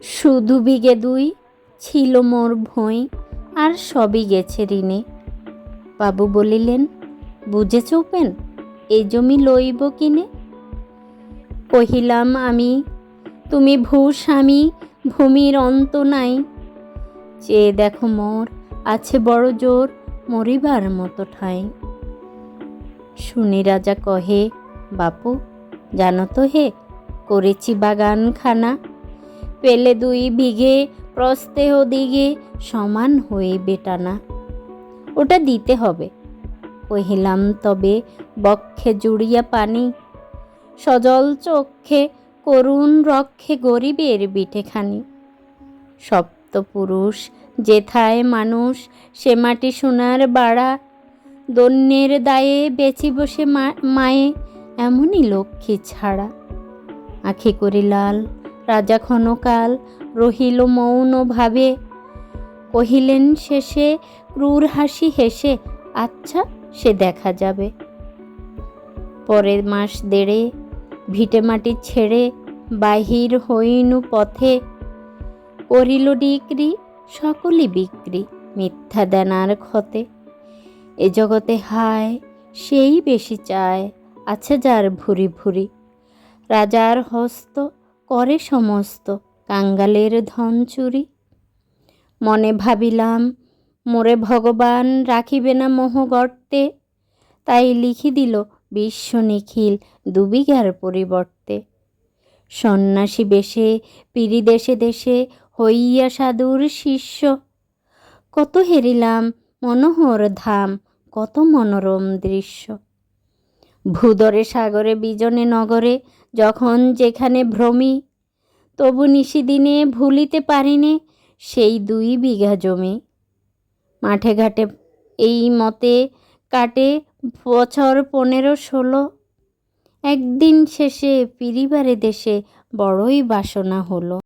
শুধু বিঘে দুই ছিল মোর ভুঁই, আর সবই গেছে ঋণে। বাবু বলিলেন, বুঝেছ উপেন, এ জমি লইব কিনে? কহিলাম আমি, তুমি ভূস্বামী, ভূমির অন্ত নাই। চেয়ে দেখো মোর আছে বড় জোর, মরিবার মতো ঠাঁই। শুনি রাজা কহে, বাপু জানো তো হে, করেছি বাগানখানা। পেলে দুই বিঘে প্রস্থে ও দিগে সমান হইবে টানা। ওটা দিতে হবে। কহিলাম, তবে বক্ষে জুড়িয়া পানি, সজল চক্ষে করুণ রক্ষে গরিবের বিটেখানি। সপ্তপুরুষ যেথায় মানুষ, সে মাটি সোনার বাড়া। দন্যের দায়ে বেচি বসে মায়ে, এমনই লক্ষ্মী ছাড়া। আখি করি লাল, রাজা ক্ষণকাল রহিল মৌন ভাবে। কহিলেন শেষে ক্রূর হাসি হেসে, আচ্ছা সে দেখা যাবে। পরের মাস দেড়ে ভিটে মাটি ছেড়ে বাহির হইনু পথে। করিল ডিক্রি সকলই বিক্রি, মিথ্যা দেনার ক্ষতে। এ জগতে হায় সেই বেশি চায়, আছে যার ভুরি ভুরি। রাজার হস্ত করে সমস্ত, কাঙ্গালের ধন চুরি। মনে ভাবিলাম, মোরে ভগবান রাখিবে না মোহ গর্তে। তাই লিখি দিল বিশ্ব নিখিল, দুবিঘার পরিবর্তে। সন্ন্যাসী বেশে পিরি দেশে দেশে, হইয়া সাধুর শিষ্য। কত হেরিলাম মনোহর ধাম, কত মনোরম দৃশ্য। ভূদরে সাগরে বিজনে নগরে, যখন যেখানে ভ্রমি। তবু নিশিদিনে ভুলিতে পারিনে সেই 2 বিঘা জমি। মাঠে ঘাটে এই মতে কাটে বছর 15-16। একদিন শেষে ফিরিবারে দেশে বড়ই বাসনা হলো।